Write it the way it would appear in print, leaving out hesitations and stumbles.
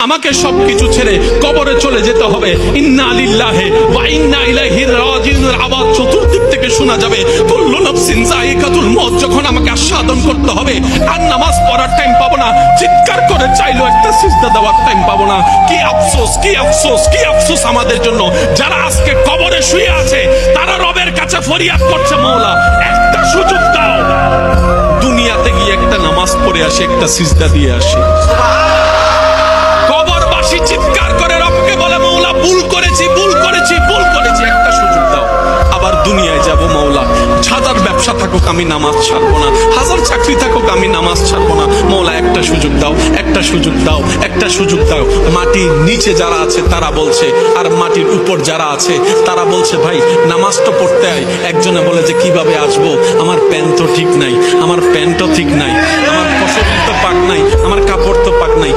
আমাকে সবকিছু ছেড়ে কবরে চলে যেতে হবে। ইন্না লিল্লাহি ওয়া ইন্না ইলাইহি রাজিউনের আওয়াজ চতুর্দিক থেকে শোনা যাবে। কুল্লু নাফসিন যায়িকাতুল মউত যখন আমাকে আস্বাদন করতে হবে, আর নামাজ পড়ার টাইম পাবো না, চিৎকার করে চাইলো একটা সিজদা দেওয়ার টাইম পাবো না। কি আফসোস, কি আফসোস, কি আফসোস আমাদের জন্য যারা আজকে কবরে শুয়ে আছে, তারা রবের কাছে ফরিয়াদ করছে, মাওলা একটা সুযোগ দাও, দুনিয়াতে গিয়ে একটা নামাজ পড়ে আসি, একটা সিজদা দিয়ে আসি। চিৎকার করে রবকে বলে, মাওলা ভুল করেছি, ভুল করেছি, ভুল করেছি, একটা সুযোগ দাও। আবার দুনিয়ায় যাব, মাওলা হাজার ব্যবসা থাকুক আমি নামাজ ছাড়বো না, হাজার চাকরি থাকুক আমি নামাজ ছাড়বো না, মাওলা একটা সুযোগ দাও, একটা সুযোগ দাও, একটা সুযোগ দাও। মাটির নিচে যারা আছে তারা বলছে, আর মাটির উপর যারা আছে তারা বলছে, ভাই নামাজ তো পড়তে হয়। একজনে বলে যে কিভাবে আসবো, আমার প্যান্ট তো ঠিক নাই, আমার প্যান্টও ঠিক নাই, আমার ফসল তো পাক নাই, আমার কাপড় তো পাক নাই।